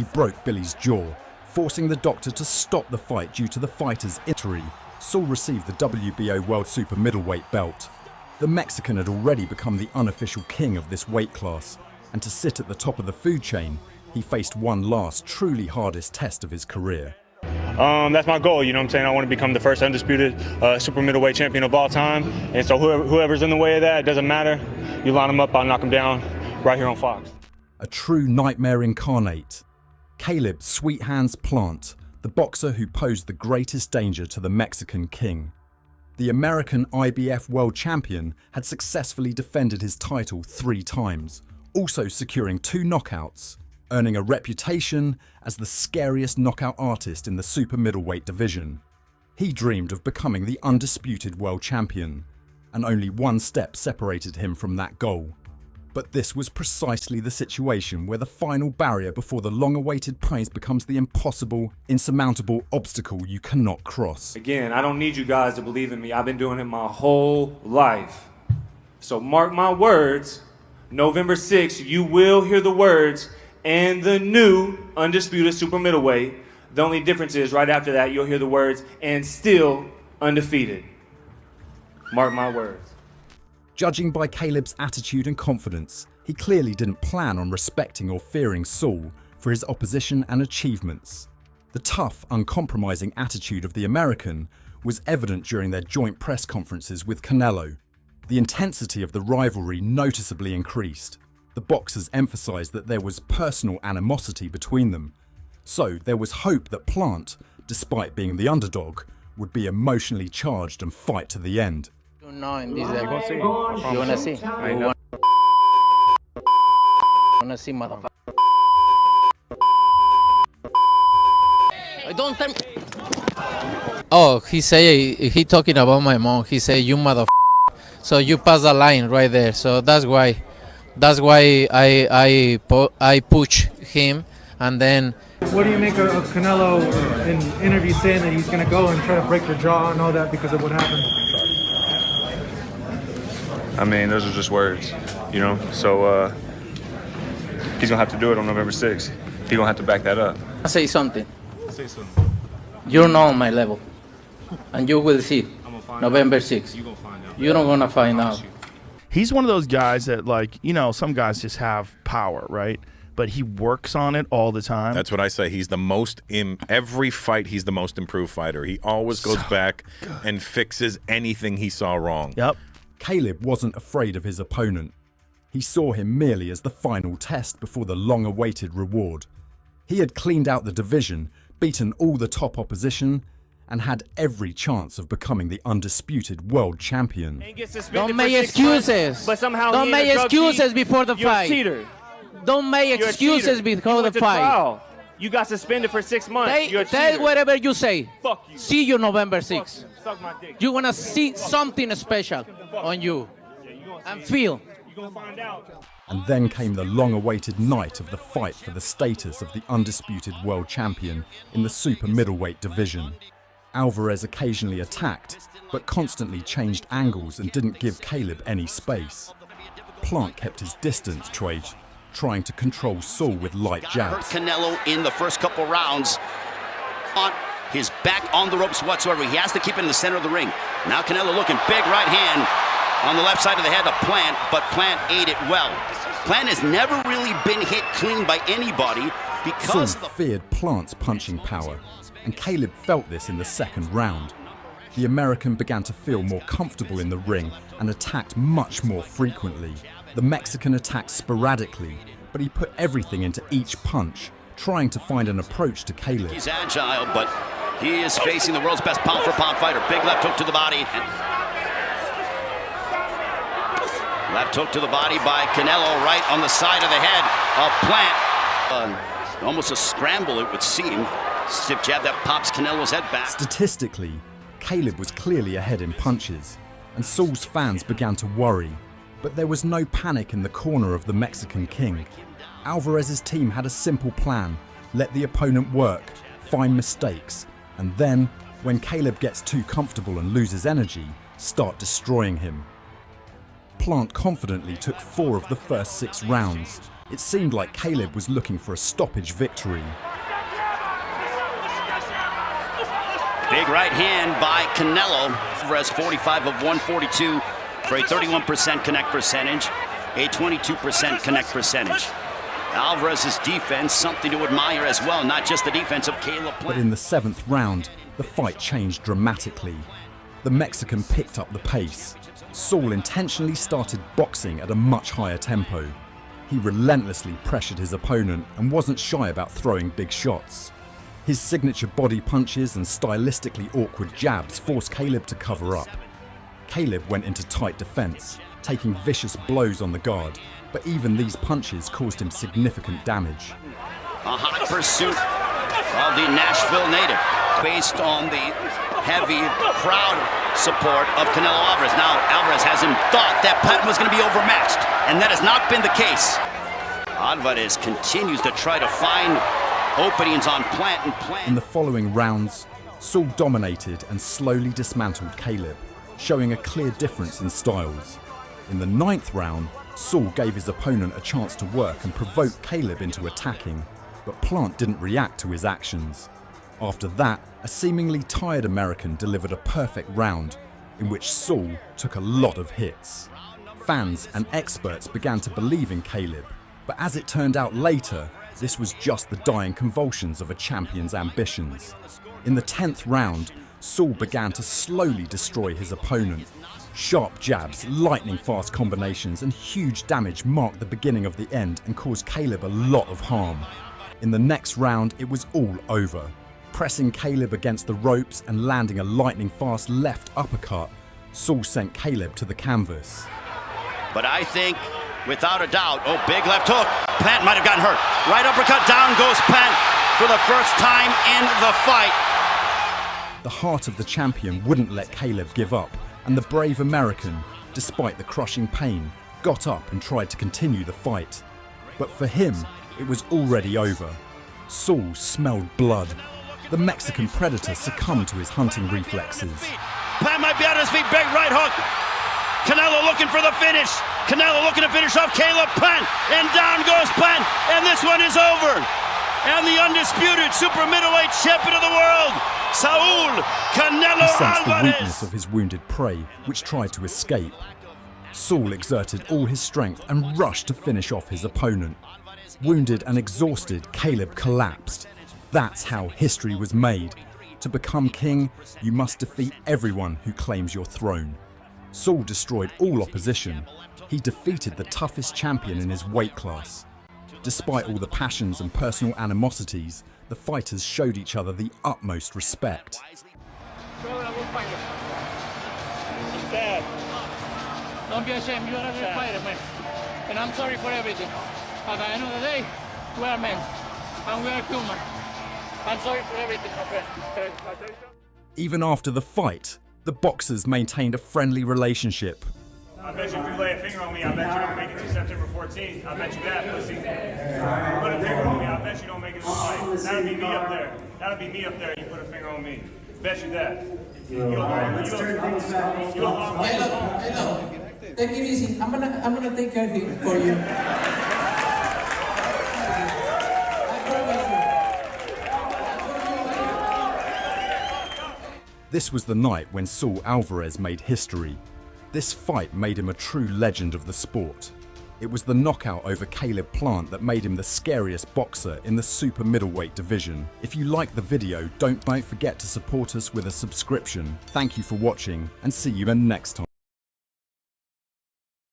He broke Billy's jaw, forcing the doctor to stop the fight due to the fighter's injury. Saul received the WBO World Super Middleweight belt. The Mexican had already become the unofficial king of this weight class, and to sit at the top of the food chain, he faced one last, truly hardest test of his career. That's my goal, you know what I'm saying? I want to become the first undisputed super middleweight champion of all time. And so whoever's in the way of that, it doesn't matter. You line them up, I'll knock them down right here on Fox. A true nightmare incarnate. Caleb Sweet Hands Plant, the boxer who posed the greatest danger to the Mexican king. The American IBF world champion had successfully defended his title 3 times, also securing 2 knockouts, earning a reputation as the scariest knockout artist in the super middleweight division. He dreamed of becoming the undisputed world champion, and only one step separated him from that goal. But this was precisely the situation where the final barrier before the long-awaited prize becomes the impossible, insurmountable obstacle you cannot cross. Again, I don't need you guys to believe in me. I've been doing it my whole life. So mark my words, November 6th, you will hear the words, and the new undisputed super middleweight. The only difference is right after that, you'll hear the words, and still undefeated. Mark my words. Judging by Caleb's attitude and confidence, he clearly didn't plan on respecting or fearing Saul for his opposition and achievements. The tough, uncompromising attitude of the American was evident during their joint press conferences with Canelo. The intensity of the rivalry noticeably increased. The boxers emphasized that there was personal animosity between them. So there was hope that Plant, despite being the underdog, would be emotionally charged and fight to the end. No, in this you wanna see? I know. Wanna see, motherfucker? I don't tell. Oh, he talking about my mom. He say you motherfucker. So you pass the line right there. So that's why I push him, and then. What do you make of Canelo in interviews saying that he's going to go and try to break your jaw and all that because of what happened? I mean, those are just words, you know? So he's going to have to do it on November 6th. He's going to have to back that up. I'll say something. Say something. You're not on my level. And you will see November 6th. You're going to find out. You're not going to find out. He's one of those guys that, like, you know, some guys just have power, right? But he works on it all the time. That's what I say. He's the most, in every fight, he's the most improved fighter. He always goes back and fixes anything he saw wrong. Yep. Caleb wasn't afraid of his opponent. He saw him merely as the final test before the long-awaited reward. He had cleaned out the division, beaten all the top opposition, and had every chance of becoming the undisputed world champion. Don't make excuses. But somehow don't make excuses before the fight. You're a cheater. Don't make excuses before the fight. You got suspended for 6 months. You're a Say cheater. whatever you say. Fuck you. See you November 6th. Suck my dick. You want to see something special on you. And feel. You're going to find out. And then came the long-awaited night of the fight for the status of the undisputed world champion in the super middleweight division. Alvarez occasionally attacked, but constantly changed angles and didn't give Caleb any space. Plant kept his distance, Trage, trying to control Saul with light jabs. Hurt Canelo in the first couple rounds. On his back on the ropes whatsoever. He has to keep it in the center of the ring. Now Canelo looking big right hand on the left side of the head of Plant, but Plant ate it well. Plant has never really been hit clean by anybody because Saul feared Plant's punching power, and Caleb felt this in the second round. The American began to feel more comfortable in the ring and attacked much more frequently. The Mexican attacked sporadically, but he put everything into each punch, trying to find an approach to Caleb. he's agile, but he is facing the world's best pound-for-pound fighter. Big left hook to the body. Left hook to the body by Canelo right on the side of the head of Plant. Almost a scramble, it would seem. Stiff jab that pops Canelo's head back. Statistically, Caleb was clearly ahead in punches, and Saul's fans began to worry. But there was no panic in the corner of the Mexican king. Alvarez's team had a simple plan: let the opponent work, find mistakes, and then, when Caleb gets too comfortable and loses energy, start destroying him. Plant confidently took 4 of the first 6 rounds, It seemed like Caleb was looking for a stoppage victory. Big right hand by Canelo. Alvarez 45 of 142 for a 31% connect percentage, a 22% connect percentage. Alvarez's defense, something to admire as well, not just the defense of Caleb Plant. But in the 7th round, the fight changed dramatically. The Mexican picked up the pace. Saul intentionally started boxing at a much higher tempo. He relentlessly pressured his opponent and wasn't shy about throwing big shots. His signature body punches and stylistically awkward jabs forced Caleb to cover up. Caleb went into tight defense, taking vicious blows on the guard, but even these punches caused him significant damage. A hot pursuit of the Nashville native, based on the heavy crowd support of Canelo Alvarez. Now Alvarez has him thought that Plant was going to be overmatched, and that has not been the case. Alvarez continues to try to find openings on Plant and Plant. In the following rounds, Saul dominated and slowly dismantled Caleb, showing a clear difference in styles. In the 9th round, Saul gave his opponent a chance to work and provoked Caleb into attacking, but Plant didn't react to his actions. After that, a seemingly tired American delivered a perfect round, in which Saul took a lot of hits. Fans and experts began to believe in Caleb, but as it turned out later, this was just the dying convulsions of a champion's ambitions. In the 10th round, Saul began to slowly destroy his opponent. Sharp jabs, lightning-fast combinations, and huge damage marked the beginning of the end and caused Caleb a lot of harm. In the next round, it was all over. Pressing Caleb against the ropes and landing a lightning-fast left uppercut, Saul sent Caleb to the canvas. But I think, without a doubt, big left hook. Plant might have gotten hurt. Right uppercut, down goes Plant for the first time in the fight. The heart of the champion wouldn't let Caleb give up, and the brave American, despite the crushing pain, got up and tried to continue the fight. But for him, it was already over. Saul smelled blood. The Mexican predator succumbed to his hunting reflexes. Plant might be out of his feet, big right hook. Canelo looking for the finish. Canelo looking to finish off Caleb Plant, and down goes Plant, and this one is over. And the undisputed super middleweight champion of the world, Saul Canelo He sensed the Alvarez. weakness of his wounded prey, which tried to escape. Saul exerted all his strength and rushed to finish off his opponent. Wounded and exhausted, Caleb collapsed. That's how history was made. To become king, you must defeat everyone who claims your throne. Saul destroyed all opposition. He defeated the toughest champion in his weight class. Despite all the passions and personal animosities, the fighters showed each other the utmost respect. Don't be ashamed, you are a great fighter, man. And I'm sorry for everything. At the end of the day, we are men, and we are human. I'm sorry for everything, my friend. Even after the fight, the boxers maintained a friendly relationship. I bet you if you lay a finger on me, I bet you don't make it to September 14th. I bet you that, pussy. Put a finger on me, I bet you don't make it to the fight. That'll be me up there. That'll be me up there, you put a finger on me. Bet you that. Hello. Take it easy. I'm gonna take care of it for you. This was the night when Saul Alvarez made history. This fight made him a true legend of the sport. It was the knockout over Caleb Plant that made him the scariest boxer in the super middleweight division. If you liked the video, don't forget to support us with a subscription. Thank you for watching, and see you next time.